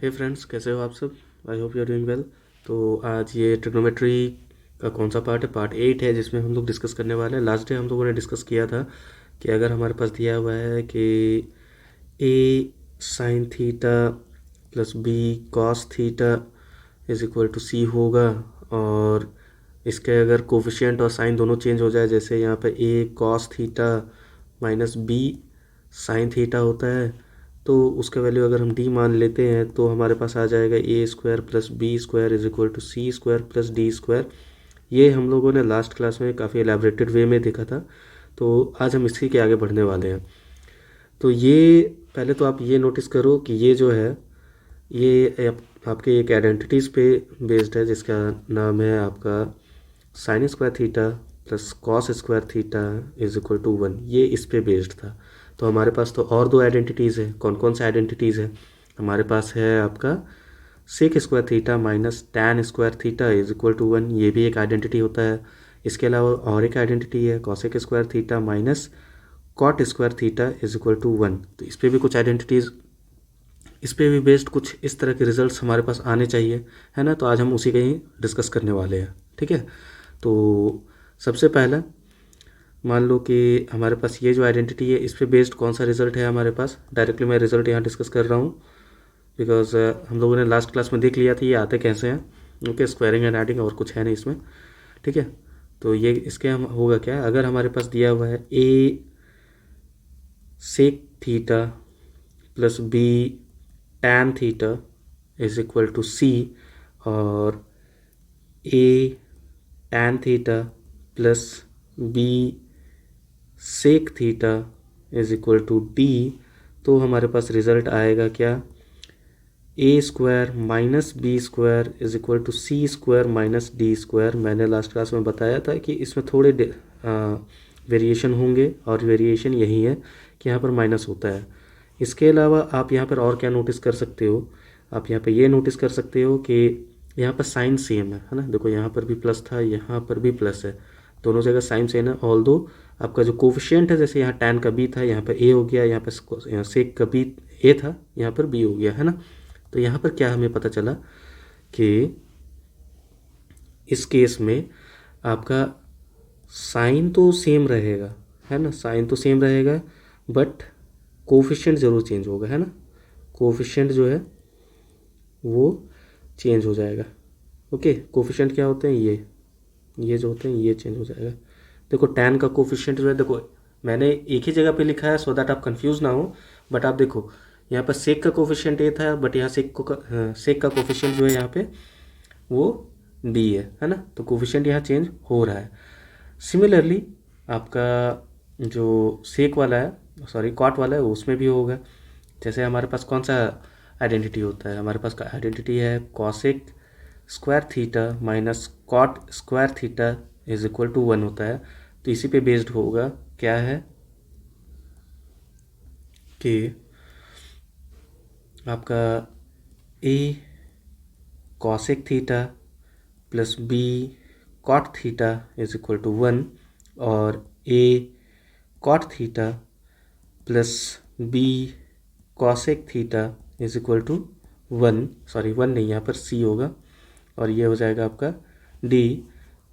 हे friends, कैसे हो आप सब। I hope you are doing well. तो आज ये ट्रिग्नोमेट्री का कौन सा पार्ट है? पार्ट 8 है, जिसमें हम लोग डिस्कस करने वाले हैं। लास्ट डे हम लोगों ने डिस्कस किया था कि अगर हमारे पास दिया हुआ है कि a sine theta plus b cos theta is equal to c होगा, और इसके अगर कोफिशिएंट और साइन दोनों चेंज हो जाए, जैसे यहाँ पे a cos theta minus b sine theta होता है, तो उसका वैल्यू अगर हम डी मान लेते हैं तो हमारे पास आ जाएगा a square plus B square is equal to C square plus D square. ये हम लोगों ने लास्ट क्लास में काफ़ी एलैबोरेटेड वे में देखा था, तो आज हम इसी के आगे बढ़ने वाले हैं। तो ये पहले तो आप ये नोटिस करो कि ये जो है ये आपके एक आइडेंटिटीज़ पे बेस्ड है, जिसका नाम है आपका sine square theta plus cos square theta is equal to 1। ये इस पे बेस्ड था। तो हमारे पास तो और दो आइडेंटिटीज़ है। कौन कौन सा आइडेंटिटीज़ है हमारे पास? है आपका sec square theta minus tan square theta is equal to 1। ये भी एक आइडेंटिटी होता है। इसके अलावा और एक आइडेंटिटी है cosec square theta minus cot square theta is equal to 1। तो इस पर भी कुछ आइडेंटिटीज़, इस पे भी बेस्ड कुछ इस तरह के रिजल्ट्स हमारे पास आने चाहिए, है ना। तो आज हम उसी का ही डिस्कस करने वाले हैं, ठीक है। तो सबसे पहला मान लो कि हमारे पास ये जो आइडेंटिटी है, इस पे बेस्ड कौन सा रिजल्ट है हमारे पास। डायरेक्टली मैं रिजल्ट यहाँ डिस्कस कर रहा हूँ, बिकॉज हम लोगों ने लास्ट क्लास में देख लिया था ये आते कैसे हैं। ओके, स्क्वायरिंग एंड एडिंग और कुछ है नहीं इसमें, ठीक है। तो ये इसके हम होगा क्या, अगर हमारे पास दिया हुआ है a sec theta plus b tan theta is equal to c, और a tan theta plus b sec theta is equal to d, तो हमारे पास रिजल्ट आएगा क्या, a square minus B square is equal to C square minus d square. मैंने last class में बताया था कि इसमें थोड़े वेरिएशन होंगे, और वेरिएशन यही है कि यहाँ पर माइनस होता है। इसके अलावा आप यहाँ पर और क्या नोटिस कर सकते हो, आप यहाँ पे ये नोटिस कर सकते हो कि यहाँ पर साइन सेम है ना। देखो यहाँ पर भी प्लस था, यहाँ पर भी प्लस है, दोनों जगह साइन सेम है। ऑल दो आपका जो कोफिशिएंट है, जैसे यहाँ टैन का बी था, यहाँ पर ए हो गया, यहाँ पर यहाँ सेक का बी ए था, यहाँ पर बी हो गया, है ना। तो यहाँ पर क्या हमें पता चला कि इस केस में आपका साइन तो सेम रहेगा, है ना, साइन तो सेम रहेगा, बट कोफिशिएंट ज़रूर चेंज होगा, है ना। कोफिशिएंट जो है वो चेंज हो जाएगा। ओके, कोफिशिएंट क्या होते हैं, ये जो होते हैं ये चेंज हो जाएगा। देखो टैन का कोफिशिएंट जो है, देखो मैंने एक ही जगह पे लिखा है सो दैट आप कंफ्यूज ना हो, बट आप देखो यहाँ पर सेक का कोफिशिएंट ए था, बट यहाँ सेक का कोफिशिएंट जो है यहाँ पे वो डी है ना। तो कोफिशिएंट यहाँ चेंज हो रहा है। सिमिलरली आपका जो सेक वाला है, सॉरी कॉट वाला है, उसमें भी होगा। जैसे हमारे पास कौन सा आइडेंटिटी होता है, हमारे पास का आइडेंटिटी है cosec square theta minus cot square theta is equal to 1 होता है। तो इसी पे बेस्ड होगा क्या है कि आपका a cosec theta plus b cot theta is equal to 1, और a cot theta plus b cosec theta is equal to 1, sorry 1 नहीं, यहाँ पर सी होगा, और ये हो जाएगा आपका डी।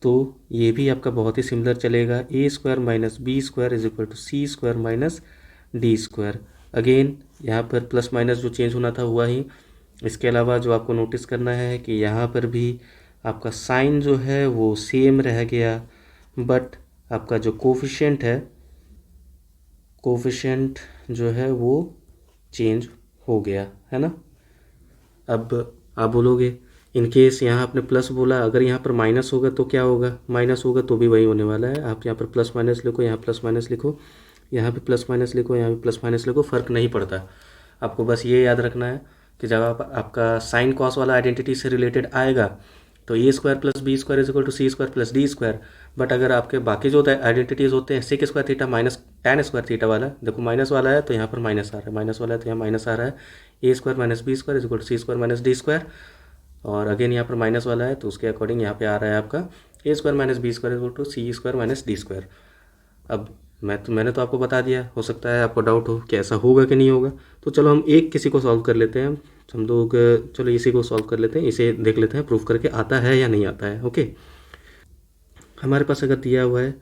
तो ये भी आपका बहुत ही सिमिलर चलेगा, a square minus B square is equal to C square minus d square. Again यहाँ पर प्लस माइनस जो चेंज होना था हुआ ही। इसके अलावा जो आपको नोटिस करना है कि यहाँ पर भी आपका साइन जो है वो सेम रह गया, बट आपका जो कोफिशिएंट है, कोफिशिएंट जो है वो चेंज हो गया, है ना। अब आप बोलोगे इन केस यहाँ आपने प्लस बोला, अगर यहाँ पर माइनस होगा तो क्या होगा, माइनस होगा तो भी वही होने वाला है। आप यहाँ पर प्लस माइनस लिखो, यहाँ प्लस माइनस लिखो, यहाँ भी प्लस माइनस लिखो, यहाँ भी प्लस माइनस लिखो, फ़र्क नहीं पड़ता। आपको बस ये याद रखना है कि जब आपका साइन कॉस वाला आइडेंटिटी से रिलेटेड आएगा तो a square plus B square is equal to C square plus D square. But अगर आपके बाकी जो आइडेंटिटीज़ होते हैं sec square theta minus tan square theta वाला, देखो माइनस वाला है तो यहाँ पर माइनस आ रहा है, माइनस वाला है तो यहाँ माइनस आ रहा है, a square minus B square is equal to C square minus d square, और अगेन यहाँ पर माइनस वाला है तो उसके अकॉर्डिंग यहाँ पे आ रहा है आपका ए square minus B square equal to C square minus d square. अब मैंने आपको बता दिया, हो सकता है आपको डाउट हो कि ऐसा होगा कि नहीं होगा। तो चलो हम एक किसी को सॉल्व कर लेते हैं। हम लोग चलो इसी को सॉल्व कर लेते हैं, इसे देख लेते हैं प्रूफ करके आता है या नहीं आता है। ओके, हमारे पास अगर दिया हुआ है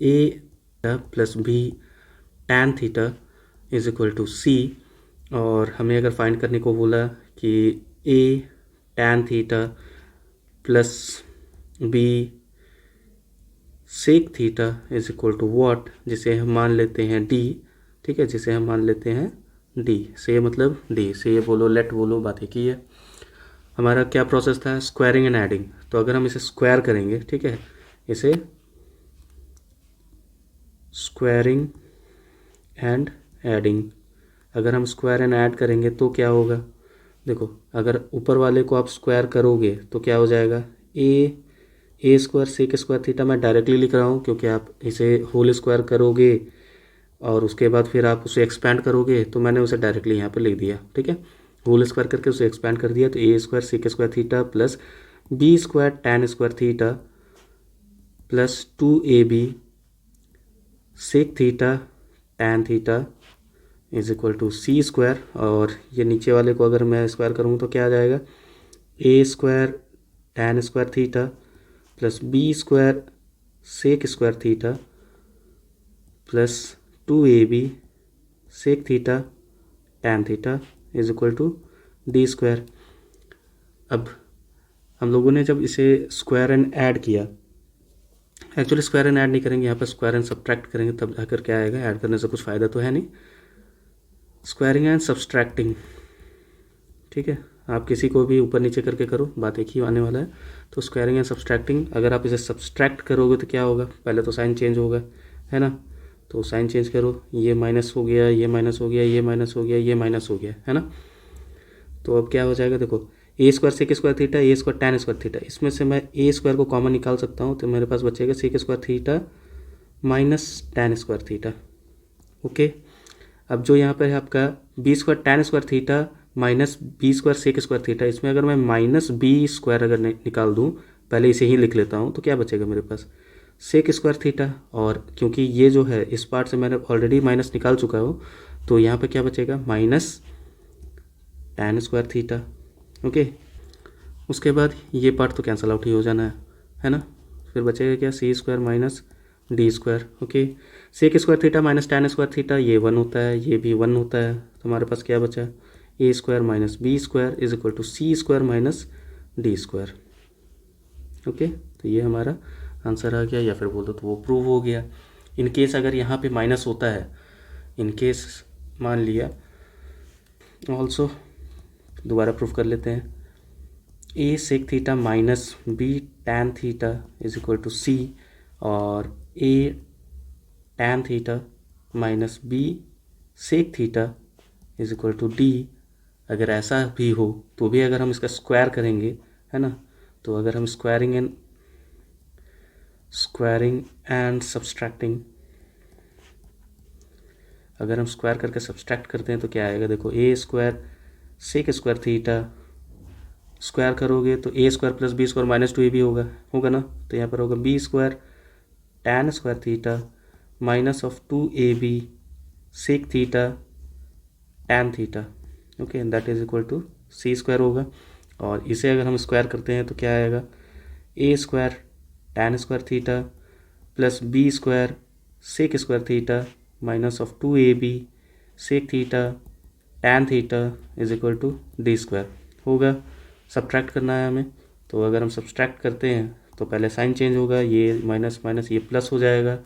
a plus b tan theta is equal to c, और हमें अगर फाइंड करने को बोला कि a tan theta plus b sec theta is equal to what, जिसे हम मान लेते हैं डी। ठीक है, जिसे हम मान लेते हैं डी, से मतलब डी, से बोलो लेट बोलो, बात एक ही है। हमारा क्या प्रोसेस था, स्क्वायरिंग एंड एडिंग। तो अगर हम इसे स्क्वायर करेंगे, ठीक है, इसे स्क्वायरिंग एंड एडिंग, अगर हम स्क्वायर एंड ऐड करेंगे तो क्या होगा, देखो अगर ऊपर वाले को आप स्क्वायर करोगे तो क्या हो जाएगा, a square sec square theta, मैं डायरेक्टली लिख रहा हूँ क्योंकि आप इसे होल स्क्वायर करोगे और उसके बाद फिर आप उसे एक्सपैंड करोगे, तो मैंने उसे डायरेक्टली यहाँ पे लिख दिया। ठीक है, होल स्क्वायर करके उसे एक्सपैंड कर दिया, तो a square sec square theta plus B square tan square theta plus 2ab sec theta tan theta is equal to C square, और ये नीचे वाले को अगर मैं स्क्वायर करूँ तो क्या आ जाएगा, a square tan square theta plus B square sec square theta plus 2ab sec theta tan theta is equal to d square. अब हम लोगों ने जब इसे स्क्वायर एंड ऐड किया, एक्चुअली स्क्वायर एंड ऐड नहीं करेंगे, यहाँ पर स्क्वायर एंड सब्ट्रैक्ट करेंगे, तब जाकर क्या आएगा, ऐड करने से कुछ फ़ायदा तो है नहीं, स्क्वायरिंग एंड सब्सट्रैक्टिंग। ठीक है, आप किसी को भी ऊपर नीचे करके करो, बात एक ही आने वाला है। तो स्क्वायरिंग एंड सब्सट्रैक्टिंग, अगर आप इसे सब्सट्रैक्ट करोगे तो क्या होगा, पहले तो साइन चेंज होगा, है ना, तो साइन चेंज करो, ये माइनस हो गया, ये माइनस हो गया, ये माइनस हो गया, ये माइनस हो गया, है ना। तो अब क्या हो जाएगा, देखो a square sec square theta, A square tan square theta, इसमें से मैं ए स्क्वायर को कॉमन निकाल सकता हूँ, तो मेरे पास बचेगा sec square theta minus tan square theta. Okay, अब जो यहाँ पर है आपका B square tan square theta minus B square sec square theta, इसमें अगर मैं माइनस बी स्क्वायर अगर निकाल दूँ, पहले इसे ही लिख लेता हूँ, तो क्या बचेगा मेरे पास, सेक स्क्वायर थीटा, और क्योंकि ये जो है इस पार्ट से मैंने ऑलरेडी माइनस निकाल चुका हूँ, तो यहाँ पे क्या बचेगा, minus tan square theta. Okay, उसके बाद ये पार्ट तो कैंसिल आउट ही हो जाना है ना, फिर बचेगा क्या, c square minus d square. Okay, sec square theta minus tan square theta, ये 1 होता है, ये भी 1 होता है, तो हमारे पास क्या बचा, a square minus B square is equal to C square minus d square. Okay, तो ये हमारा आंसर आ गया, या फिर बोल दो तो वो प्रूव हो गया। इन केस अगर यहाँ पे माइनस होता है, इन केस मान लिया, ऑल्सो दोबारा प्रूफ कर लेते हैं, a sec theta minus b tan theta is equal to c, और a tan theta minus b sec theta is equal to d, अगर ऐसा भी हो तो भी अगर हम इसका स्क्वायर करेंगे, है ना, तो अगर हम स्क्वायरिंग एंड सब्सट्रैक्टिंग, अगर हम स्क्वायर करके सब्सट्रैक्ट करते हैं तो क्या आएगा, देखो a square sec square theta square करोगे तो a square plus B square minus 2ab होगा ना, तो यहाँ पर होगा b square tan square theta minus of 2ab sec theta tan theta. Okay, that is equal to C square होगा, और इसे अगर हम स्क्वायर करते हैं तो क्या आएगा, a square tan square theta plus B square sec square theta minus of 2ab sec theta tan theta is equal to d square होगा। सब्ट्रैक्ट करना है हमें, तो अगर हम सब्ट्रैक्ट करते हैं तो पहले साइन चेंज होगा, ये माइनस माइनस ये प्लस हो जाएगा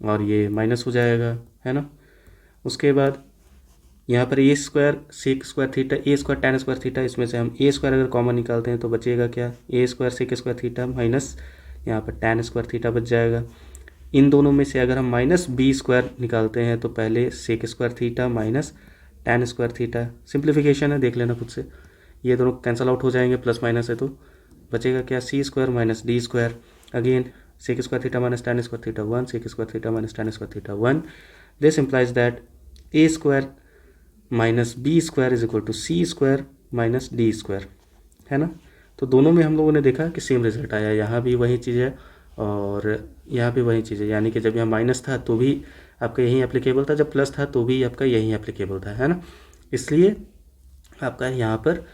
और ये माइनस हो जाएगा, है ना। उसके बाद यहाँ पर ए square sec square theta, A square tan square theta, इसमें से हम ए स्क्वायर अगर कॉमन निकालते हैं तो बचेगा क्या, a square sec square theta minus यहाँ पर टैन स्क्वायर थीटा बच जाएगा। इन दोनों में से अगर हम माइनस बी स्क्वायर निकालते हैं तो पहले sec square theta minus tan square theta, simplification है, देख लेना खुद से, ये दोनों कैंसिल आउट हो जाएंगे, प्लस माइनस है तो बचेगा क्या, c square minus d square, again sec square theta minus tan square theta 1, sec square theta minus tan square theta 1, this implies that a square minus B square is equal to C square minus d square, है ना। तो दोनों में हम लोगों ने देखा कि सेम रिजल्ट आया, यहाँ भी वही चीज़ है और यहाँ भी वही चीज़ है, यानी कि जब यहाँ माइनस था तो भी आपका यही एप्लीकेबल था, जब प्लस था तो भी आपका यही एप्लीकेबल था, है ना। इसलिए आपका यहाँ पर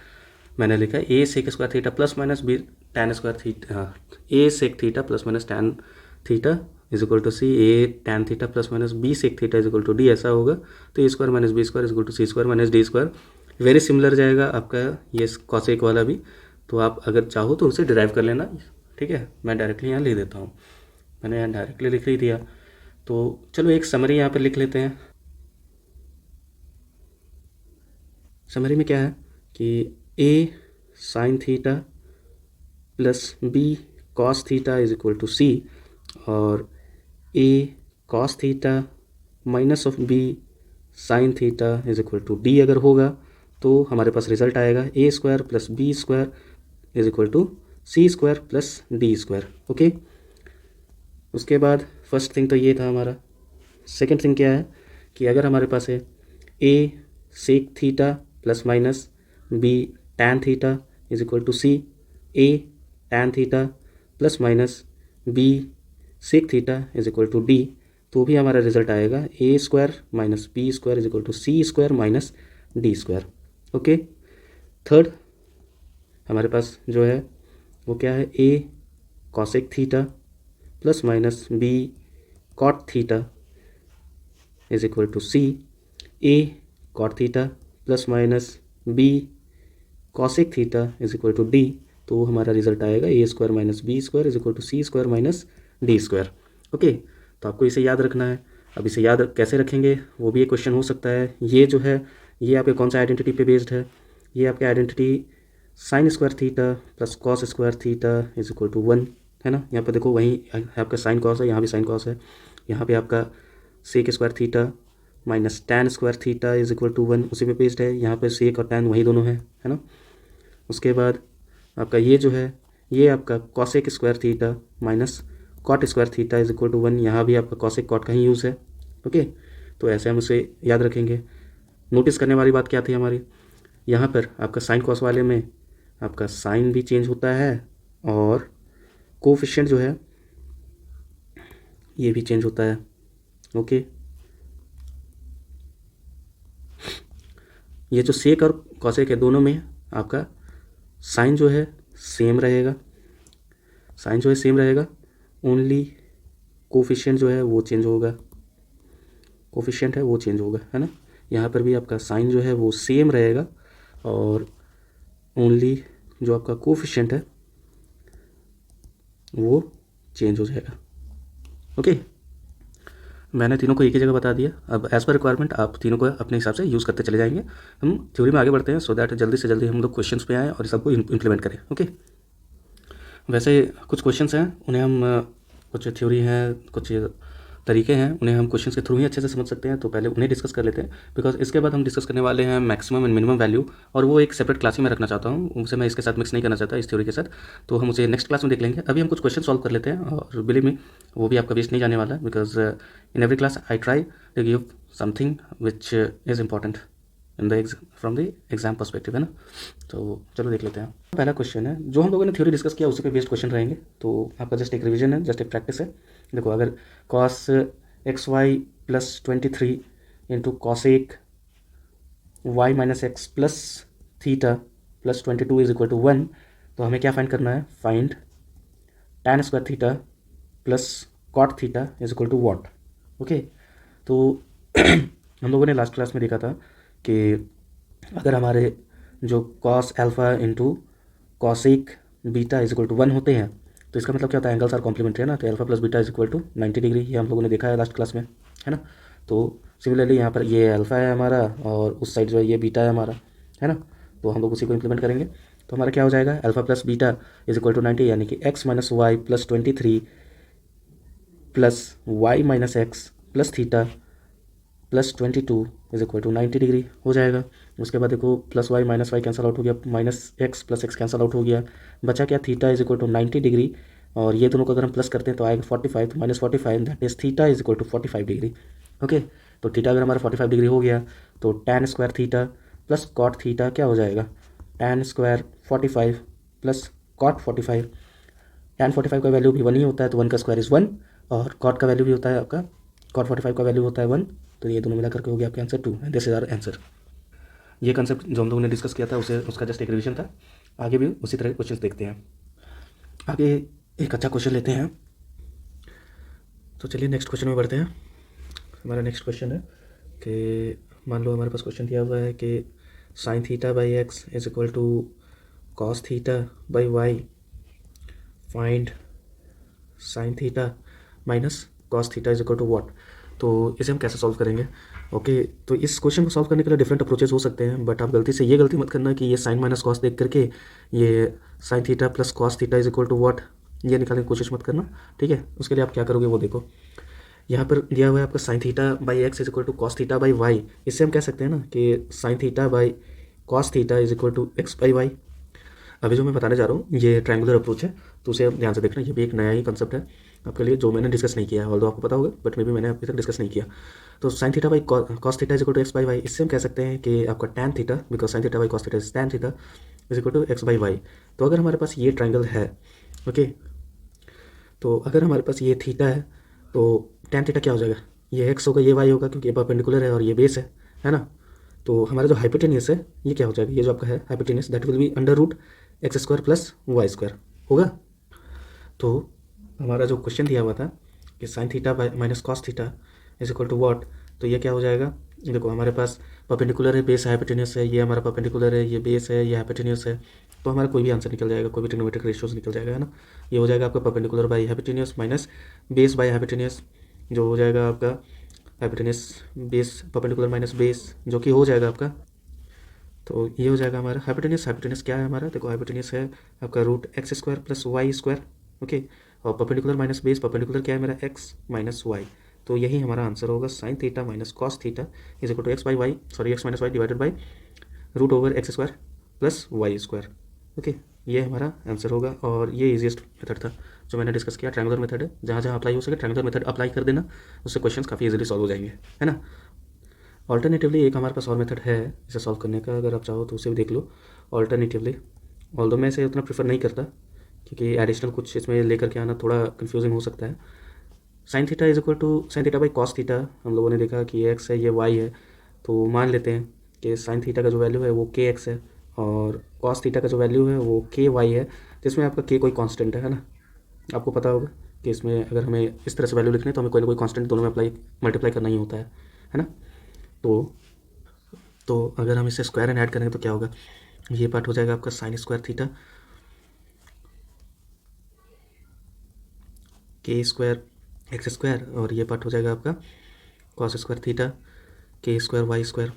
मैंने लिखा है a sec square theta plus minus b tan square theta, हाँ, a sec theta plus minus tan theta is equal to c, a tan theta plus minus b sec theta is equal to d, ऐसा होगा। तो a square minus B square is equal to C square minus d square. Very similar जाएगा आपका ये cosec वाला भी, तो आप अगर चाहो तो उसे डिराइव कर लेना, ठीक है। मैं डायरेक्टली यहाँ लिख देता हूँ, मैंने यहाँ डायरेक्टली लिख ही दिया। तो चलो एक समरी यहाँ पर लिख लेते हैं। समरी में क्या है कि a sine theta plus b cos theta is equal to c, और a cos theta minus of b sine theta is equal to d अगर होगा तो हमारे पास रिजल्ट आएगा a square plus B square is equal to C square plus D square. Okay, उसके बाद first thing तो ये था हमारा। सेकंड थिंग क्या है कि अगर हमारे पास है a sec theta plus minus b tan theta is equal to c, a tan theta plus minus b sec theta is equal to d, तो भी हमारा रिजल्ट आएगा a square minus B square is equal to C square minus d square. Okay, third हमारे पास जो है वो क्या है, a cosec theta plus minus b cot theta is equal to c, a cot theta plus minus b cosec theta is equal to d, तो हमारा result आएगा a square minus B square is equal to C square minus d square. Okay, तो आपको इसे याद रखना है। अब इसे याद कैसे रखेंगे वो भी एक क्वेश्चन हो सकता है। ये जो है ये आपके कौन सा आइडेंटिटी पे बेस्ड है, ये आपके identity sine square theta plus cos square theta is equal to 1 है ना। यहाँ पर देखो वहीं आपका साइन कॉस है, यहाँ भी साइन कॉस है, यहाँ पे आपका sec square theta minus tan square theta is equal to 1 उसी पे बेस्ड है। यहाँ पे सेक और टैन वही दोनों है ना। उसके बाद आपका ये जो है ये आपका cosec square theta minus cot square theta is equal to 1, यहाँ भी आपका कॉसेक कॉट का ही यूज़ है। ओके, तो ऐसे हम उसे याद रखेंगे। नोटिस करने वाली बात क्या थी हमारी, यहाँ पर आपका साइन कॉस वाले में आपका साइन भी चेंज होता है और कोफिशिएंट जो है ये भी चेंज होता है। ओके, ये जो सेक और कॉसेक है दोनों में आपका साइन जो है सेम रहेगा, साइन जो है सेम रहेगा, ओनली कोफिशिएंट जो है वो चेंज होगा, कोफिशिएंट है वो चेंज होगा, है ना। यहाँ पर भी आपका साइन जो है वो सेम रहेगा और ओनली जो आपका कोफिशिएंट है वो चेंज हो जाएगा। ओके, मैंने तीनों को एक ही जगह बता दिया। अब एज़ पर रिक्वायरमेंट आप तीनों को अपने हिसाब से यूज़ करते चले जाएंगे। हम थ्योरी में आगे बढ़ते हैं सो दैट जल्दी से जल्दी हम लोग क्वेश्चंस पे आएँ और सबको इम्प्लीमेंट करें। ओके, वैसे कुछ क्वेश्चंस हैं उन्हें हम कुछ थ्योरी हैं कुछ तरीके हैं उन्हें हम क्वेश्चंस के थ्रू ही अच्छे से समझ सकते हैं, तो पहले उन्हें डिस्कस कर लेते हैं। बिकॉज इसके बाद हम डिस्कस करने वाले हैं मैक्सिमम एंड मिनिमम वैल्यू, और वो एक सेपरेट क्लास ही मैं रखना चाहता हूँ, उसे मैं इसके साथ मिक्स नहीं करना चाहता इस थ्योरी के साथ, तो हम उसे नेक्स्ट क्लास में देख लेंगे। अभी हम कुछ क्वेश्चन सॉल्व कर लेते हैं और बिलीव मी वो भी आपका वेस्ट नहीं जाने वाला है, because in every class I try to give something which is important in the from the exam perspective, है ना। तो चलो देख लेते हैं। पहला क्वेश्चन है जो हम लोगों ने थ्योरी डिस्कस किया उसी पे बेस्ड क्वेश्चन रहेंगे, तो आपका जस्ट एक रिवीजन है, जस्ट एक प्रैक्टिस है। देखो, अगर cos X Y plus 23 into cosec Y minus X plus theta plus 22 is equal to 1, तो हमें क्या फाइंड करना है, find tan square theta plus cot theta is equal to what. Okay, तो हम लोगों ने लास्ट क्लास में देखा था कि अगर हमारे जो cos alpha into cosec beta is equal to 1 होते हैं तो इसका मतलब क्या होता है, एंगल्स आर कॉम्प्लीमेंट्री, है ना। तो alpha plus beta is equal to 90 degree, ये हम लोगों ने देखा है लास्ट क्लास में, है ना। तो सिमिलरली यहाँ पर ये अल्फ़ा है हमारा और उस साइड जो है ये बीटा है हमारा, है ना। तो हम लोग उसी को इम्प्लीमेंट करेंगे, तो हमारा क्या हो जाएगा, alpha plus beta is equal to 90, यानी कि X minus Y plus 23 plus Y minus X plus theta plus 22 is equal to 90 degree हो जाएगा। उसके बाद देखो plus Y minus Y cancel out हो गया, minus X plus X cancel out हो गया, बचा क्या, theta is equal to 90 degree, और ये दोनों को अगर हम प्लस करते हैं तो आएगा 45, तो minus 45 that is theta is equal to 45 degree. Okay, तो थीटा अगर हमारा 45 डिग्री हो गया तो tan square theta plus cot theta क्या हो जाएगा, tan square 45 plus cot 45, tan 45 का वैल्यू भी 1 ही होता है तो 1 का स्क्वायर इज़ 1, और कॉट का वैल्यू भी होता है आपका, कॉट 45 का वैल्यू होता है 1, तो ये दोनों मिला करके हो गया आपका answer 2, this is our answer. ये कंसेप्ट जो हम लोगों ने डिस्कस किया था उसे उसका जस्ट एक रिविजन था। आगे भी उसी तरह के क्वेश्चन देखते हैं। आगे एक अच्छा क्वेश्चन लेते हैं। तो चलिए नेक्स्ट क्वेश्चन में बढ़ते हैं। हमारा नेक्स्ट क्वेश्चन है कि मान लो हमारे पास क्वेश्चन दिया हुआ है कि sine theta by X is equal to cos theta by Y, find sine theta minus cos theta is equal to what. तो इसे हम कैसे सॉल्व करेंगे? ओके, तो इस क्वेश्चन को सॉल्व करने के लिए डिफरेंट अप्रोचेस हो सकते हैं, बट आप गलती से ये गलती मत करना कि ये साइन माइनस कॉस देख करके ये sine theta plus cos theta is equal to what ये निकालने की कोशिश मत करना, ठीक है। उसके लिए आप क्या करोगे वो देखो। यहाँ पर दिया हुआ है आपका sine theta by X is equal to cos theta by Y. इससे हम कह सकते हैं ना कि sine theta by cos theta is equal to X by Y. अभी जो मैं बताने जा रहा हूँ ये ट्रायंगुलर अप्रोच है, तो उसे आप ध्यान से देखना। ये भी एक नया ही कंसेप्ट है आपके लिए जो मैंने डिस्कस नहीं किया है, ऑल्दो आपको पता होगा बट मे भी मैंने अभी तक डिस्कस नहीं किया। तो sine theta by cos theta is equal to X by Y. इससे हम कह सकते हैं कि आपका tan theta, because sine theta by cos theta is tan theta, is equal to X by Y. तो अगर हमारे पास ये ट्रायंगल है, ओके, तो अगर हमारे पास ये थीटा है तो टैन थीटा क्या हो जाएगा? ये एक्स होगा, ये वाई होगा, क्योंकि ये परपेंडिकुलर है और ये बेस है ना। तो हमारा जो हाइपोटेनियस है ये क्या हो जाएगा? ये जो आपका है hypotenuse that will be under root X square plus Y square होगा। तो हमारा जो क्वेश्चन दिया हुआ था कि sine theta minus cos theta is equal to what, तो ये क्या हो जाएगा? देखो हमारे पास परपेंडिकुलर है, बेस हाइपोटेनियस है, ये हमारा परपेंडिकुलर है, ये बेस है, ये हाइपोटेनियस है, तो हमारा कोई भी आंसर निकल जाएगा, कोई भी ट्रिग्नोमेट्रिक रेशियोज निकल जाएगा, है ना। ये हो जाएगा आपका perpendicular by hypotenuse minus base by hypotenuse, जो हो जाएगा आपका hypotenuse base perpendicular minus base, जो कि हो जाएगा आपका, तो ये हो जाएगा हमारा हाइपोटेनियस। हाइपोटेनियस क्या है हमारा? देखो हाइपोटेनियस है आपका root X square plus Y square, okay, और परपेंडिकुलर माइनस बेस, परपेंडिकुलर क्या है मेरा? X minus Y. तो यही हमारा आंसर होगा, sine theta minus cos theta is equal to X by Y, sorry X minus Y divided by root over X square plus Y square, okay. ये हमारा answer होगा और ये इजीएस्ट मेथड था जो मैंने डिस्कस किया। ट्रायंगुलर मेथड है, जहाँ जहाँ अप्लाई हो सके ट्रायंगुलर मेथड अप्लाई कर देना, उससे क्वेश्चन काफ़ी इजीली सॉल्व हो जाएंगे, है ना। ऑल्टरनेटिवली एक हमारे पास और मेथड है इसे सॉल्व करने का, अगर आप चाहो तो उसे भी देख लो ऑल्टरनेटिवली। ऑल्दो मैं इसे उतना प्रेफर नहीं करता क्योंकि एडिशनल कुछ इसमें लेकर के आना थोड़ा कन्फ्यूजिंग हो सकता है। Sine theta is equal to sine theta by cos theta, हम लोगों ने देखा कि ये एक्स है ये वाई है, तो मान लेते हैं कि साइन थीटा का जो वैल्यू है वो के एक्स है और कॉस थीटा का जो वैल्यू है वो के वाई है, जिसमें आपका के कोई कांस्टेंट है ना। आपको पता होगा कि इसमें अगर हमें इस तरह से वैल्यू लिखनी है तो हमें कोई ना कोई कांस्टेंट दोनों में अप्लाई मल्टीप्लाई करना ही होता है ना। तो अगर हम इसे स्क्वायर एंड ऐड करेंगे तो क्या होगा? ये पार्ट हो जाएगा आपका साइन स्क्वायर थीटा के स्क्वायर एक्स स्क्वायर, और ये पार्ट हो जाएगा आपका कॉस स्क्वायर थीटा के स्क्वायर वाई स्क्वायर,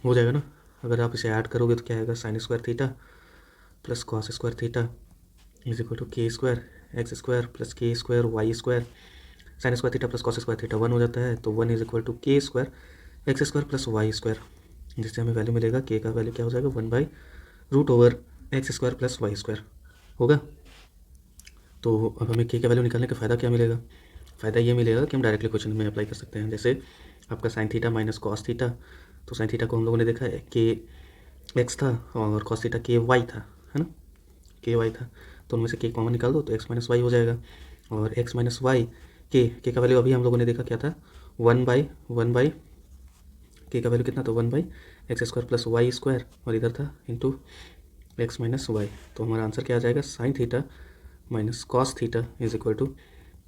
हो जाएगा ना। अगर आप इसे ऐड करोगे तो क्या आएगा? Sine square theta plus cos square theta is equal to K square X square plus K square Y square. Sine square theta plus cos square theta 1 हो जाता है, तो 1 is equal to K square X square plus Y square, जिससे हमें value मिलेगा के का value क्या हो जाएगा? 1 by root over X square plus Y square होगा। तो अब हमें के का वैल्यू निकालने का फ़ायदा क्या मिलेगा? फ़ायदा ये मिलेगा कि हम डायरेक्टली क्वेश्चन में अप्लाई कर सकते हैं। जैसे आपका sine theta minus cos theta, तो साइन थीटा को हम लोगों ने देखा है कि एक्स था और कॉस थीटा के वाई था, है ना, के वाई था, तो उनमें से के कॉमन निकाल दो तो एक्स माइनस वाई हो जाएगा। और एक्स माइनस वाई के का वैल्यू अभी हम लोगों ने देखा क्या था? 1 बाई के का वैल्यू कितना था? 1 by X square plus Y square, और इधर था इंटू एक्स माइनस वाई। तो हमारा आंसर क्या आ जाएगा? Sine theta minus cos theta is equal to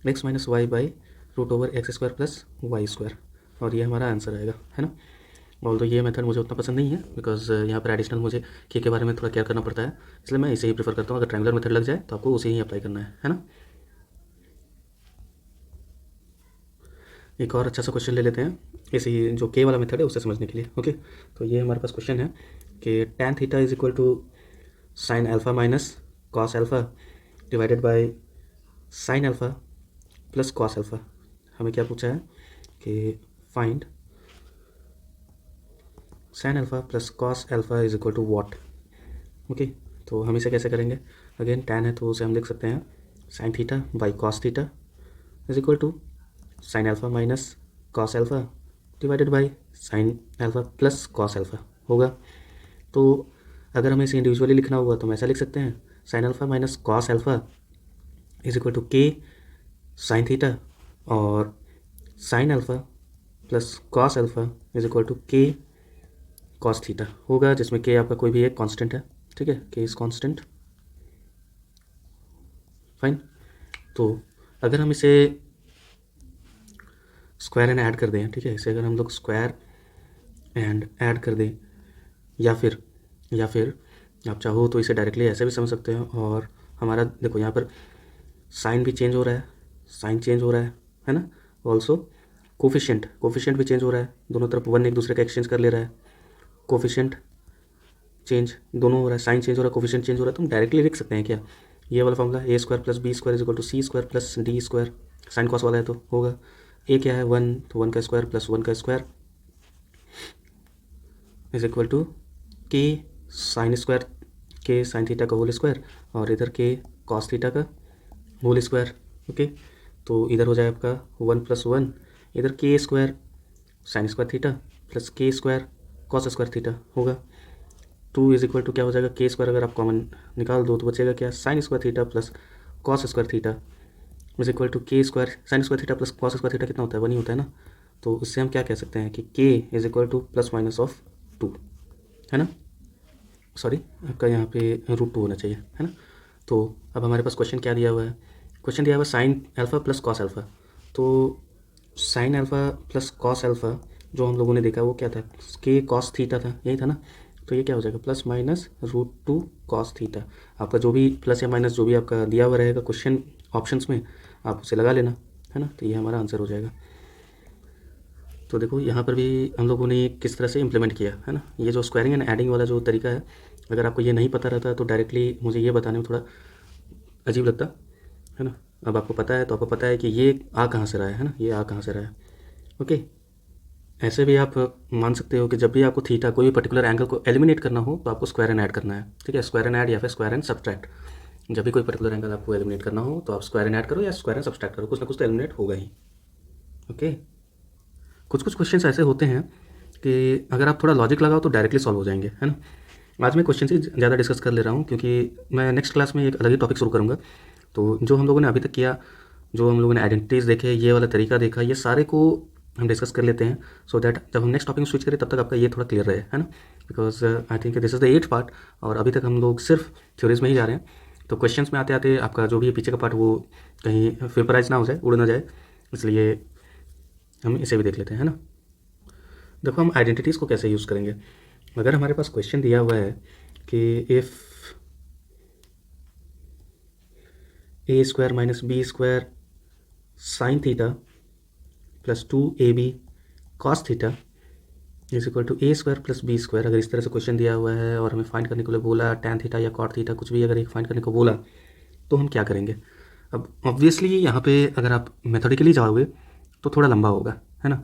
X minus Y by root over X square plus Y square, और ये हमारा आंसर आएगा, है ना। ऑल्दो ये मेथड मुझे उतना पसंद नहीं है बिकॉज यहाँ पर एडिशनल मुझे के बारे में थोड़ा केयर करना पड़ता है, इसलिए मैं इसे ही प्रेफर करता हूँ। अगर ट्रायंगुलर मेथड लग जाए तो आपको उसे ही अप्लाई करना है ना। एक और अच्छा सा क्वेश्चन ले लेते हैं इसी जो के वाला मेथड है उसे समझने के लिए, ओके। तो ये हमारे पास क्वेश्चन है कि tan theta is equal to sine alpha minus cos alpha divided by sine alpha plus cos alpha. हमें क्या पूछा है कि find sine alpha plus cos alpha is equal to what, okay. तो हम इसे कैसे करेंगे? अगेन टैन है तो उसे हम लिख सकते हैं sine theta by cos theta is equal to sine alpha minus cos alpha divided by sine alpha plus cos alpha होगा। तो अगर हमें इसे इंडिविजुअली लिखना होगा तो हम ऐसा लिख सकते हैं sine alpha minus cos alpha is equal to K sine theta, और sine alpha plus cos alpha is equal to K cos theta होगा, जिसमें के आपका कोई भी एक कांस्टेंट है, ठीक है, के इज़ कांस्टेंट, फाइन। तो अगर हम इसे स्क्वायर एंड ऐड कर दें, ठीक है, इसे अगर हम लोग स्क्वायर एंड ऐड कर दें, या फिर आप चाहो तो इसे डायरेक्टली ऐसे भी समझ सकते हैं। और हमारा देखो यहाँ पर साइन भी चेंज हो रहा है, साइन चेंज हो रहा है ना। ऑल्सो कोफिशिएंट भी चेंज हो रहा है, दोनों तरफ वन एक दूसरे का एक्सचेंज कर ले रहा है, कोफिशिएंट चेंज दोनों हो रहा है, साइन चेंज हो रहा है, कोफिशिएंट चेंज हो रहा है। तो हम डायरेक्टली लिख सकते हैं क्या, ये वाला formula A square plus B square is equal to C square plus D square, sine cos वाला है तो होगा, ए क्या है 1, तो 1 का स्क्वायर प्लस 1 का square is equal to K sine square, के साइन थीटा का होल स्क्वायर, और इधर के कॉस थीटा का होल स्क्वायर। ओके, तो इधर हो जाए आपका 1 प्लस 1, इधर के square sine square theta plus K square cos square theta होगा। 2 इज इक्वल टू क्या हो जाएगा, के स्क्वायर अगर आप कॉमन निकाल दो तो बचेगा क्या, sine square theta plus cos square theta is equal to K square, sine square theta plus cos square theta कितना होता है, 1 ही होता है ना। तो इससे हम क्या कह सकते हैं कि के is equal two plus minus of 2, है ना, सॉरी आपका यहाँ पे √2 होना चाहिए, है ना। तो अब हमारे पास क्वेश्चन क्या दिया हुआ है, क्वेश्चन दिया हुआ है sine alpha plus cos alpha. तो sine alpha plus cos alpha जो हम लोगों ने देखा वो क्या था, के कॉस थीटा था, यही था ना। तो ये क्या हो जाएगा, प्लस माइनस √2 कॉस थीटा। आपका जो भी प्लस या माइनस जो भी आपका दिया हुआ रहेगा क्वेश्चन ऑप्शंस में, आप उसे लगा लेना, है ना। तो ये हमारा आंसर हो जाएगा। तो देखो यहाँ पर भी हम लोगों ने किस तरह से इम्प्लीमेंट किया, है ना। ये जो स्क्वायरिंग एंड एडिंग वाला जो तरीका है, अगर आपको ये नहीं पता रहता तो डायरेक्टली मुझे ये बताने में थोड़ा अजीब लगता, है ना। अब आपको पता है तो आपको पता है कि ये आ कहाँ से रहा है ना, ये आ कहाँ से रहा है। ओके, ऐसे भी आप मान सकते हो कि जब भी आपको थीटा कोई भी पर्टिकुलर एंगल को एलिमिनेट करना हो तो आपको स्क्वायर एंड ऐड करना है, ठीक है, स्क्वायर एंड ऐड या फिर स्क्वायर एंड सब्ट्रैक्ट। जब भी कोई पर्टिकुलर एंगल आपको एलिमिनेट करना हो तो आप स्क्वायर एंड ऐड करो या स्क्वायर एंड सब्ट्रैक्ट करो, कुछ ना कुछ तो एलिमिनेट होगा ही। ओके, कुछ क्वेश्चंस ऐसे होते हैं कि अगर आप थोड़ा लॉजिक लगाओ तो डायरेक्टली सॉल्व हो जाएंगे, है ना। आज मैं क्वेश्चन से ज़्यादा डिस्कस कर ले रहा हूँ क्योंकि मैं नेक्स्ट क्लास में एक अलग ही टॉपिक शुरू करूँगा। तो जो हम लोगों ने अभी तक किया, जो हम लोगों ने आइडेंटिटीज़ देखे, ये वाला तरीका देखा, ये सारे को हम डिस्कस कर लेते हैं, सो दैट जब हम नेक्स्ट टॉपिक में स्विच करें तब तक आपका ये थोड़ा क्लियर रहे, है ना। Because I think this is the 8th part और अभी तक हम लोग सिर्फ थ्योरीज में ही जा रहे हैं। तो क्वेश्चंस में आते आते आपका जो भी पीछे का पार्ट वो कहीं वेपराइज ना हो जाए, उड़ ना जाए, इसलिए हम इसे भी देख लेते हैं, है ना। देखो हम आइडेंटिटीज़ को कैसे यूज़ करेंगे। अगर हमारे पास क्वेश्चन दिया हुआ है कि if A square minus B square sine theta plus 2ab cos theta is equal to A square plus B square, अगर इस तरह से क्वेश्चन दिया हुआ है और हमें फाइंड करने के लिए बोला टैन थीटा या कॉट थीटा, कुछ भी अगर एक फाइंड करने को बोला तो हम क्या करेंगे। अब ऑब्वियसली यहाँ पे अगर आप मेथोडिकली जाओगे तो थोड़ा लंबा होगा, है ना।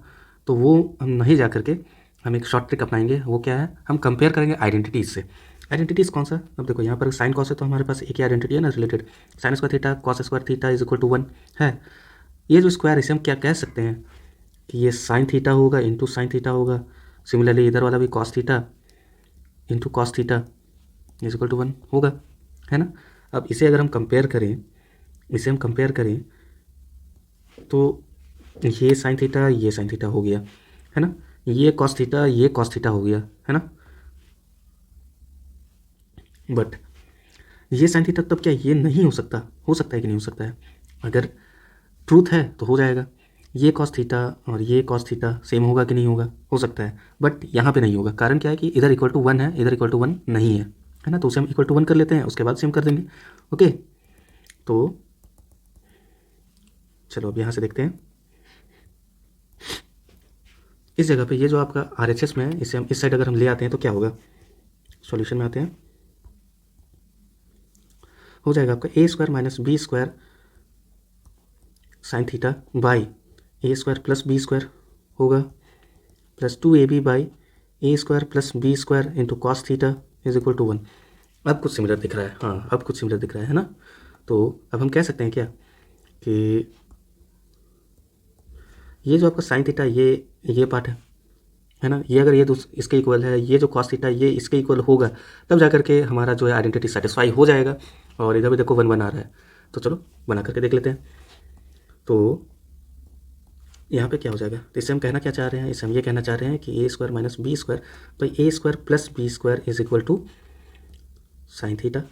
तो वो हम नहीं जा करके हम एक शॉर्ट ट्रिक अपनाएंगे, वो क्या है, हम कंपेयर करेंगे आइडेंटिटीज़ से। आइडेंटिटीज़ कौन सा, अब देखो यहाँ पर साइन कॉस है तो हमारे पास एक ही आइडेंटिटी है ना, related, sine square theta cos square theta is equal to 1 है। ये जो स्क्वायर इसे हम क्या कह सकते हैं कि ये साइन थीटा होगा इंटू साइन थीटा होगा। सिमिलरली इधर वाला भी cos theta into cos theta is equal to 1 होगा, है ना। अब इसे अगर हम कंपेयर करें, इसे हम कंपेयर करें तो ये साइन थीटा हो गया, है ना, ये कॉस थीटा हो गया, है ना। बट ये साइन थीटा तब क्या ये नहीं हो सकता, हो सकता है कि नहीं हो सकता है, अगर ट्रूथ है तो हो जाएगा। ये कॉस थीटा और ये कॉस थीटा सेम होगा कि नहीं होगा, हो सकता है, बट यहाँ पे नहीं होगा। कारण क्या है कि इधर इक्वल टू 1 है, इधर इक्वल टू 1 नहीं है ना। तो उसे हम इक्वल टू 1 कर लेते हैं, उसके बाद सेम कर देंगे। ओके, तो चलो अब यहाँ से देखते हैं, इस जगह पे ये जो आपका RHS में है इसे हम इस साइड अगर हम ले आते हैं तो क्या होगा, सॉल्यूशन में आते हैं, हो जाएगा आपका ए square minus B square sine theta by A square plus B square होगा, plus 2ab by A square plus B square into cos theta is equal to 1। अब कुछ सिमिलर दिख रहा है, हाँ अब कुछ सिमिलर दिख रहा है ना। तो अब हम कह सकते हैं क्या कि ये जो आपका साइन थीटा ये पार्ट है ना, ये अगर ये इसके इक्वल है, ये जो कॉस थीटा ये इसके इक्वल होगा, तब जा करके हमारा जो है आइडेंटिटी सेटिस्फाई हो जाएगा। और इधर भी देखो 1 बना रहा है, तो चलो बना करके देख लेते हैं। तो यहाँ पे क्या हो जाएगा, तो इससे हम कहना क्या चाह रहे हैं, इससे हम ये कहना चाह रहे हैं कि A square minus B square by A square plus B square is equal to sine theta.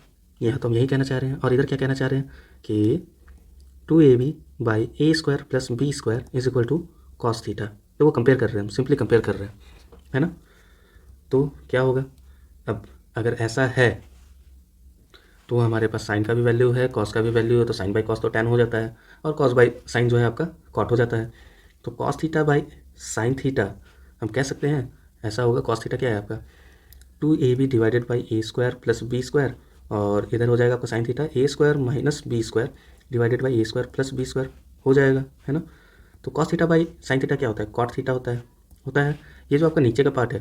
यहाँ तो हम यही कहना चाह रहे हैं। और इधर क्या कहना चाह रहे हैं कि 2ab by A square plus B square is equal to cos theta. तो वो कंपेयर कर रहे हैं, हम सिंपली कंपेयर कर रहे हैं, है ना। तो क्या होगा, अब अगर ऐसा है तो हमारे पास साइन का भी वैल्यू है, कॉस का भी वैल्यू है, तो साइन बाई कॉस तो टैन हो जाता है, और कॉस बाई साइन जो है आपका कॉट हो जाता है। तो cos theta by sine theta हम कह सकते हैं ऐसा होगा। कॉस थीटा क्या है आपका 2ab divided by A square plus B square, और इधर हो जाएगा आपका sine theta A square minus B square divided by A square plus B square हो जाएगा, है ना। तो cos theta by sine theta क्या होता है, कॉट थीटा होता है। ये जो आपका नीचे का पार्ट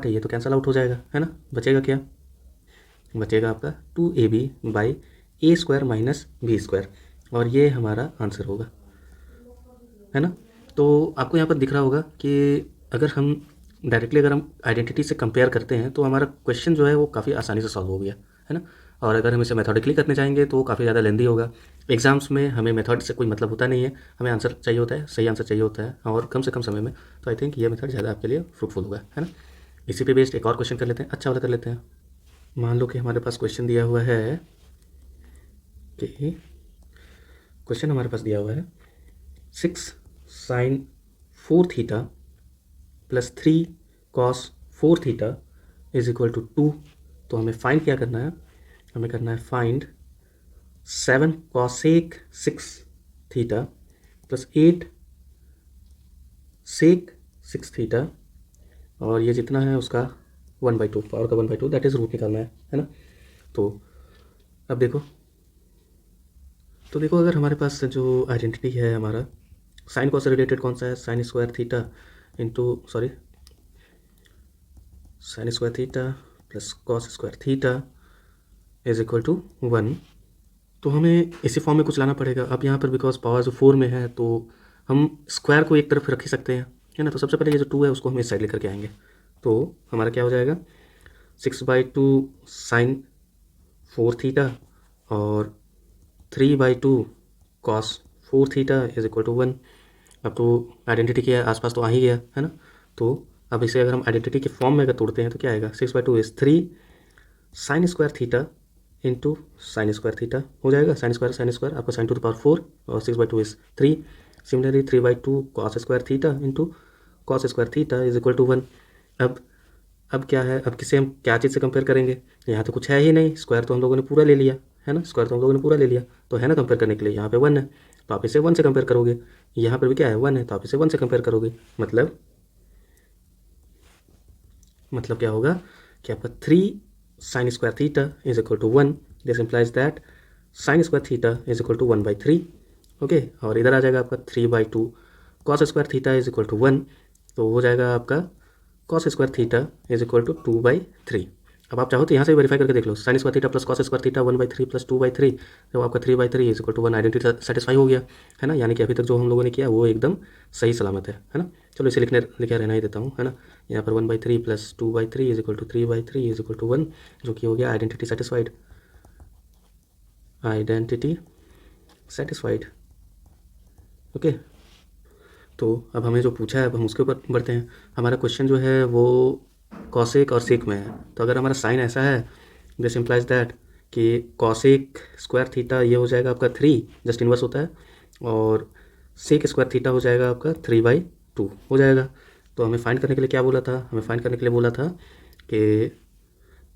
है, ये तो कैंसल आउट हो जाएगा, है ना। बचेगा क्या, बचेगा आपका 2ab by A square minus B square, और ये हमारा आंसर होगा, है ना। तो आपको यहाँ पर दिख रहा होगा कि अगर हम डायरेक्टली अगर हम आइडेंटिटी से कंपेयर करते हैं तो हमारा क्वेश्चन जो है वो काफ़ी आसानी से सॉल्व हो गया, है ना। और अगर हम इसे मेथोडिकली करने चाहेंगे तो वो काफ़ी ज़्यादा लेंदी होगा। एग्जाम्स में हमें मेथड से कोई मतलब होता नहीं है, हमें आंसर चाहिए होता है, सही आंसर चाहिए होता है, और कम से कम समय में। तो आई थिंक ये मेथड ज़्यादा आपके लिए फ्रूटफुल होगा, है ना। इसी पे बेस्ड एक और क्वेश्चन कर लेते हैं, अच्छा वाला कर लेते हैं। मान लो कि हमारे पास क्वेश्चन दिया हुआ है कि क्वेश्चन हमारे पास दिया हुआ है 6 sine 4 theta plus 3 cos 4 theta is equal to 2। तो हमें फाइंड क्या करना है, हमें करना है फाइंड 7 कॉसेक 6 थीटा प्लस 8 सेक 6 थीटा, और ये जितना है उसका 1/2, पावर का 1/2, दैट इज़ रूट निकालना है ना। तो अब देखो अगर हमारे पास जो आइडेंटिटी है हमारा साइन कॉस से रिलेटेड कौन सा है, sine square theta sine square theta plus cos square theta is equal to 1। तो हमें इसी फॉर्म में कुछ लाना पड़ेगा। अब यहाँ पर बिकॉज पावर जो 4 में है तो हम स्क्वायर को एक तरफ रख ही सकते हैं, है ना। तो सबसे पहले ये जो 2 है उसको हम इस साइड लेकर के आएंगे, तो हमारा क्या हो जाएगा 6/2 साइन 4 थीटा और 3/2 cos 4 theta is equal to 1। अब तो आइडेंटिटी के आसपास तो आ ही गया, है ना। तो अब इसे अगर हम आइडेंटिटी के फॉर्म में अगर तोड़ते हैं तो क्या आएगा, 6/2 is 3 sine square theta into sine square theta हो जाएगा। साइन स्क्वायर आपका साइन टू द पावर 4, और 6/2 is 3। Similarly 3/2 cos square theta into cos square theta is equal to 1। अब क्या है, अब किसे हम क्या चीज़ से कंपेयर करेंगे, यहाँ तो कुछ है ही नहीं, स्क्वायर तो हम लोगों ने पूरा ले लिया, है ना। स्क्वायर तो हम लोगों ने पूरा ले लिया, तो है ना कंपेयर करने के लिए यहाँ पे 1 है, तो आप इसे 1 से कंपेयर करोगे। यहाँ पर भी क्या है 1 है, तो आप इसे 1 से कंपेयर करोगे। मतलब क्या होगा कि आपका 3 sine square theta is equal to 1। This implies that sine square theta is equal to 1/3। Okay, और इधर आ जाएगा आपका 3/2 cos square theta is equal to 1, तो हो जाएगा आपका cos square theta is equal to 2/3। अब आप चाहो तो यहाँ से वेरीफाई करके देख लो, sine square theta plus cos square theta 1/3 plus 2/3, तो आपका 3/3 is equal to 1 identity satisfy हो गया, है ना। यानी कि अभी तक जो हम लोगों ने किया वो एकदम सही सलामत है ना। चलो इसे लिखे रहना ही देता हूँ, है ना। यहाँ पर 1/3 plus 2/3 is equal to 3/3 is equal to 1, जो कि हो गया आइडेंटिटी सेटिस्फाइड। ओके, तो अब हमें जो पूछा है अब हम उसके ऊपर बढ़ते हैं। हमारा क्वेश्चन जो है वो कॉसेक और सेक में है, तो अगर हमारा साइन ऐसा है दिस इम्प्लाइज दैट कि कॉसेक स्क्वायर थीटा ये हो जाएगा आपका 3, जस्ट इन्वर्स होता है, और सेक स्क्वायर थीटा हो जाएगा आपका 3/2 हो जाएगा। तो हमें फाइंड करने के लिए क्या बोला था, हमें फाइंड करने के लिए बोला था कि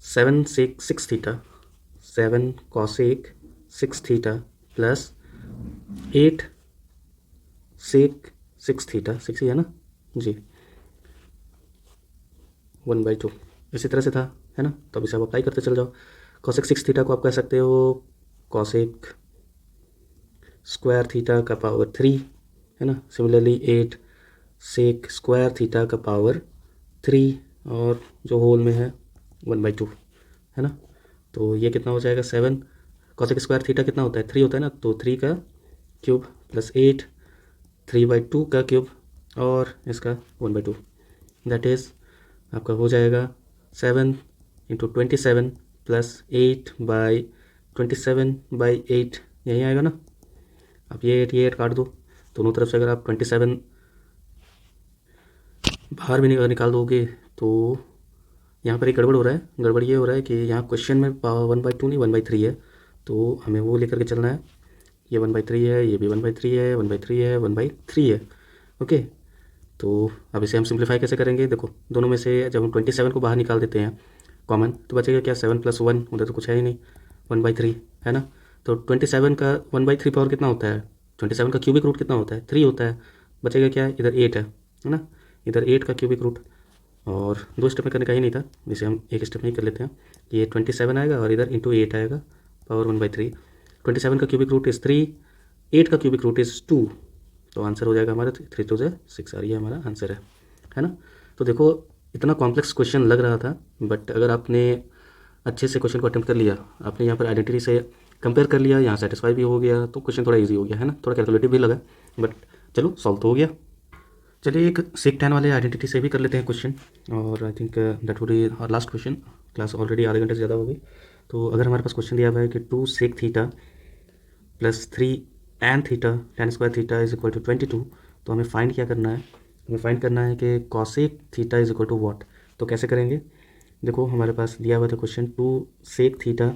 7 सेक 6 थीटा, 7 कॉसेक 6 थीटा प्लस 8 सेक 6 थीटा, 6 ही है ना जी, 1/2 इसी तरह से था, है ना। तो अभी सब अप्लाई करते चल जाओ। कॉसेक 6 थीटा को आप कह सकते हो कॉसेक स्क्वायर थीटा का पावर 3, है ना। सिमिलरली 8 सेक स्क्वायर थीटा का पावर 3, और जो होल में है 1/2, है ना। तो ये कितना हो जाएगा 7 कॉसेक स्क्वायर थीटा कितना होता है 3 होता है ना, तो 3 का क्यूब प्लस 8 3/2 का क्यूब और इसका 1/2, दैट इज़ आपका हो जाएगा 7 इंटू 27 प्लस 8/27/8, यही आएगा ना। अब ये 8 काट दो दोनों तरफ से। अगर आप 27 बाहर भी निकाल दोगे तो यहाँ पर एक गड़बड़ हो रहा है। गड़बड़ ये हो रहा है कि यहाँ क्वेश्चन में 1/2 नहीं 1/3 है, तो हमें वो लेकर के चलना है। ये 1/3 है, ये भी 1/3 है, 1/3 है, 1/3 है। ओके, तो अब इसे हम सिंप्लीफाई कैसे करेंगे? देखो दोनों में से जब हम 27 को बाहर निकाल देते हैं कॉमन, तो बचेगा क्या? 7 + 1, उधर तो कुछ है ही नहीं, 1/3 है ना। तो 27 का 1/3 पावर कितना होता है? 27 का क्यूबिक रूट कितना होता है? 3 होता है। बचेगा क्या? इधर 8 है ना, इधर 8 का क्यूबिक रूट। और 2 स्टेप में करने का ही नहीं था, जिसे हम एक स्टेप में ही कर लेते हैं। ये 27 आएगा और इधर इंटू 8 आएगा, पावर 1/3। 27 का क्यूबिक रूट इज़ 3, 8 का क्यूबिक रूट इज़ 2, तो आंसर हो जाएगा हमारा 3 2 6 और ये हमारा आंसर है ना। तो देखो इतना कॉम्प्लेक्स क्वेश्चन लग रहा था, बट अगर आपने अच्छे से क्वेश्चन को अटेम्प्ट कर लिया, आपने यहाँ पर आइडेंटिटी से कंपेयर कर लिया, यहाँ सेटिस्फाई भी हो गया, तो क्वेश्चन थोड़ा इजी हो गया है ना। थोड़ा कैलकुलेटिव भी लगा, बट चलो सॉल्व तो हो गया। चलिए एक सेक टैन वाले आइडेंटिटी से भी कर लेते हैं क्वेश्चन, और I think that would be our last question. Class already आधे घंटे से ज़्यादा हो गई। तो अगर हमारे पास क्वेश्चन दिया हुआ है कि 2 sec theta plus 3 tan theta tan square theta is equal to 22, तो हमें फाइंड क्या करना है? हमें फाइंड करना है कि cosec theta is equal to what. तो कैसे करेंगे? देखो हमारे पास दिया हुआ था question 2 sec theta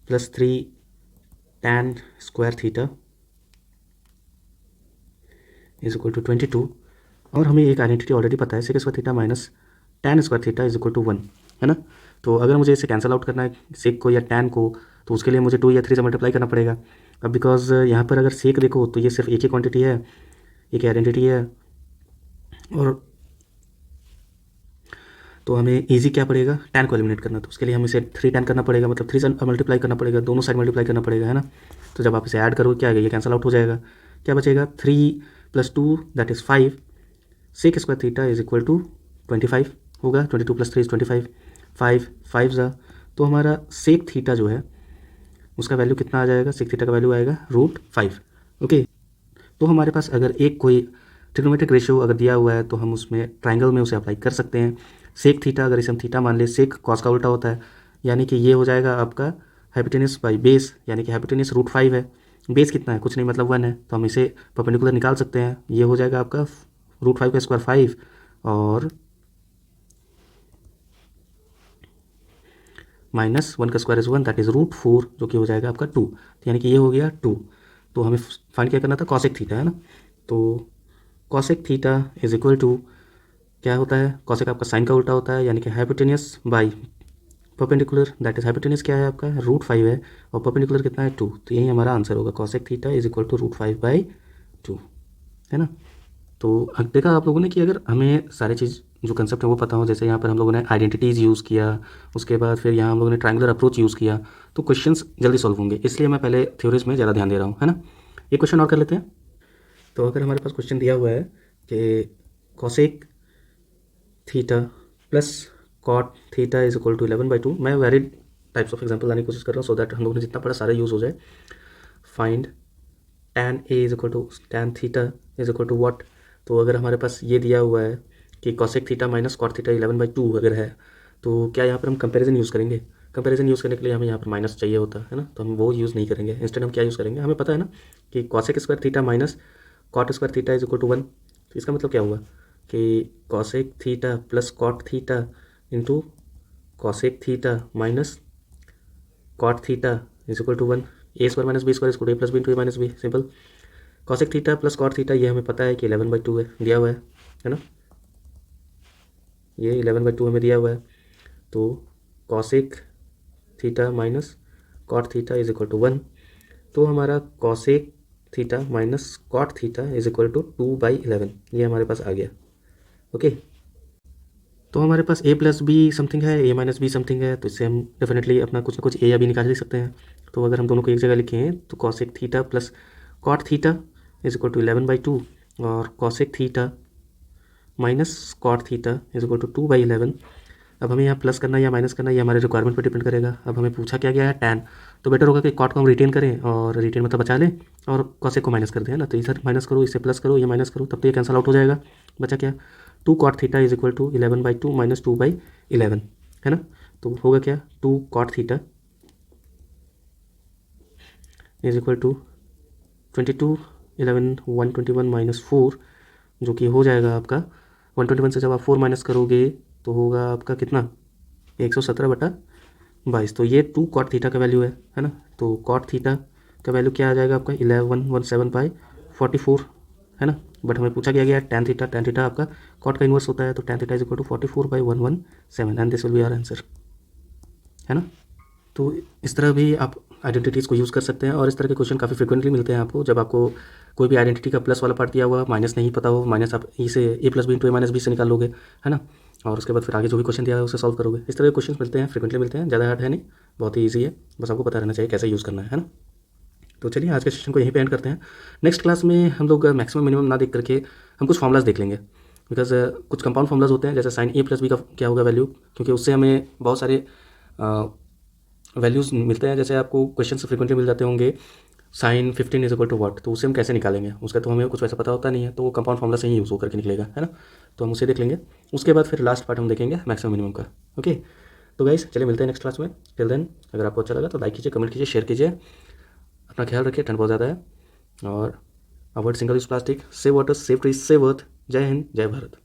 plus 3 tan square theta is equal to 22, और हमें एक आइडेंटिटी ऑलरेडी पता है, sec square theta minus tan square theta is equal to 1, है ना। तो अगर मुझे इसे कैंसिल आउट करना है सेक को या टैन को, तो उसके लिए मुझे 2 या 3 से मल्टीप्लाई करना पड़ेगा। अब बिकॉज यहाँ पर अगर सेक देखो तो ये सिर्फ एक ही क्वांटिटी है, एक आइडेंटिटी है, और तो हमें इजी क्या पड़ेगा? टैन को एलिमिनेट करना। तो उसके लिए हम इसे 3 टैन करना पड़ेगा, मतलब 3 से मल्टीप्लाई करना पड़ेगा, दोनों साइड मल्टीप्लाई करना पड़ेगा, है ना। तो जब आप इसे ऐड करोगे क्या आएगा? ये कैंसिल आउट हो जाएगा। क्या बचेगा? 3 + 2 that is 5, sec square theta is equal to 25 होगा। 22 + 3 इज 25, 5 5 ज़ा, तो हमारा सेक थीटा जो है उसका वैल्यू कितना आ जाएगा? सेक थीटा का वैल्यू आएगा √5। ओके, तो हमारे पास अगर एक कोई ट्रिग्नोमेट्रिक रेशियो अगर दिया हुआ है तो हम उसमें ट्राइंगल में उसे अप्लाई कर सकते हैं। सेक थीटा अगर इसे हम थीटा मान ले, सेक कॉस का उल्टा होता है, यानी कि ये हो जाएगा आपका हाइपोटेनस बाई बेस, यानी कि हाइपोटेनस √5 है। बेस कितना है? कुछ नहीं, मतलब 1 है, तो हम इसे परपेंडिकुलर निकाल सकते हैं। ये हो जाएगा आपका √5 का स्क्वायर 5, और -1 का स्क्वायर इज 1, दैट इज √4, जो कि हो जाएगा आपका 2, यानी कि ये हो गया 2। तो हमें फाइंड क्या करना था? कॉसेक थीटा, है ना। तो cosec theta is equal to क्या होता है? कॉसेक आपका साइन का उल्टा होता है, यानी कि hypotenuse by perpendicular, that is hypotenuse क्या है आपका? √5 है, और परपेंडिकुलर कितना है? 2, तो यही हमारा आंसर होगा। Cosec theta is equal to √5/2, है ना। तो देखा आप लोगों ने कि अगर हमें सारी चीज़ जो कंसेप्ट है वो पता हो, जैसे यहाँ पर हम लोगों ने आइडेंटिटीज़ यूज़ किया, उसके बाद फिर यहाँ हम लोगों ने ट्रायंगुलर अप्रोच यूज़ किया, तो क्वेश्चंस जल्दी सॉल्व होंगे। इसलिए मैं पहले थ्योरीज में ज़्यादा ध्यान दे रहा हूँ, है ना। एक क्वेश्चन और कर लेते हैं। तो अगर हमारे पास क्वेश्चन दिया हुआ है कि cosec theta plus cot theta is equal to 11/2, मैं वेरिड टाइप्स ऑफ एग्जाम्पल लाने की कोशिश कर रहा हूँ, सो दैट हम लोगों ने जितना पढ़ा सारा यूज़ हो जाए। Find tan A is equal to tan theta is equal to what. तो अगर हमारे पास ये दिया हुआ है कि cosec theta minus cot theta 11/2 अगर है, तो क्या यहाँ पर हम कंपैरिजन यूज़ करेंगे? कंपैरिजन यूज़ करने के लिए हमें यहाँ पर माइनस चाहिए होता है ना, तो हम वो यूज़ नहीं करेंगे। इंस्टेड हम क्या यूज़ करेंगे? हमें पता है ना कि cosec square theta minus cot square theta is equal to 1। तो इसका मतलब क्या हुआ कि cosec theta plus cot theta into cosec theta minus cot theta is equal to 1। A square minus B square is equal to A plus B into A minus B, simple. Cosec theta plus cot theta ये हमें पता है कि 11/2 है, दिया हुआ है ना। ये 11/2 हमें दिया हुआ है। तो cosec theta minus cot theta is equal to 1, तो हमारा cosec theta minus cot theta is equal to 2/11, ये हमारे पास आ गया। ओके, तो हमारे पास a प्लस बी समथिंग है, a माइनस बी समथिंग है, तो इससे हम डेफिनेटली अपना कुछ ना कुछ a या b निकाल ही सकते हैं। तो अगर हम दोनों को एक जगह लिखें तो cosec theta plus cot theta is equal to 11/2, और cosec theta minus cot theta is equal to 2/11। अब हमें यहाँ प्लस करना या माइनस करना, ये हमारे रिक्वायरमेंट पर डिपेंड करेगा। अब हमें पूछा क्या गया है? टैन, तो बेटर होगा कि कॉट को हम रिटेन करें, और रिटेन मतलब बचा लें, और कॉसेक को माइनस कर दें, है ना। तो इधर माइनस करो, इससे प्लस करो, ये माइनस करो, तब तो ये कैंसिल आउट हो जाएगा। बचा क्या? 2 cot theta is equal to 11/2 minus 2/11, है ना। तो होगा क्या? 2 cot theta is equal to -4 जो कि हो जाएगा आपका 121 से जब आप 4 माइनस करोगे तो होगा आपका कितना 117/22। तो ये 2 कॉट थीटा का वैल्यू है ना। तो कॉट थीटा का वैल्यू क्या आ जाएगा आपका 1117/44 है ना। बट हमें पूछा गया है tan थीटा आपका कॉट का इन्वर्स होता है, तो tan theta is equal to 44/117 and this will be our answer, है ना। तो इस तरह भी आप आइडेंटिटीज़ को यूज़ कर सकते हैं और इस तरह के क्वेश्चन काफ़ी फ्रिक्वेंटली मिलते हैं आपको। जब आपको कोई भी आइडेंटिटी का प्लस वाला पार्ट दिया हुआ माइनस नहीं पता हो, माइनस आप ई से a plus B into a minus B से निकाल लोगे, है ना। और उसके बाद फिर आगे जो भी क्वेश्चन दिया है उसे सॉल्व करोगे। इस तरह के क्वेश्चन मिलते हैं, फ्रिक्वेंटली मिलते हैं, ज़्यादा हार्ड है नहीं, बहुत ही ईजी है, बस आपको पता रहना चाहिए कैसे यूज़ करना है ना। तो चलिए आज के सेशन को यहीं पे एंड करते हैं। नेक्स्ट क्लास में हम लोग मैक्सिमम मिनिमम ना देख करके हम कुछ फॉर्मुलाज देख लेंगे, बिकॉज कुछ कंपाउंड फॉर्मुलाज होते हैं, जैसे साइन a प्लस बी का क्या होगा वैल्यू, क्योंकि उससे हमें बहुत सारे वैल्यूज़ मिलते हैं। जैसे आपको क्वेश्चन से फ्रिक्वेंटली मिल जाते होंगे sine 15 is equal to what, तो उसे हम कैसे निकालेंगे, उसका तो हमें कुछ वैसा पता होता नहीं है, तो वो कंपाउंड फॉर्मुला से ही यूज़ होकर के निकलेगा, है ना। तो हम उसे देख लेंगे। उसके बाद फिर लास्ट पार्ट हम देखेंगे मैक्सिमम मिनिमम का। ओके, तो गाइस चलिए मिलते हैं नेक्स्ट क्लास में। टिल देन अगर आपको अच्छा लगा तो लाइक कीजिए, कमेंट कीजिए, शेयर कीजिए। अपना ख्याल रखिए, ठंड बहुत ज़्यादा है, और avoid single use plastic, save water, save trees, save earth. जय हिंद, जय भारत।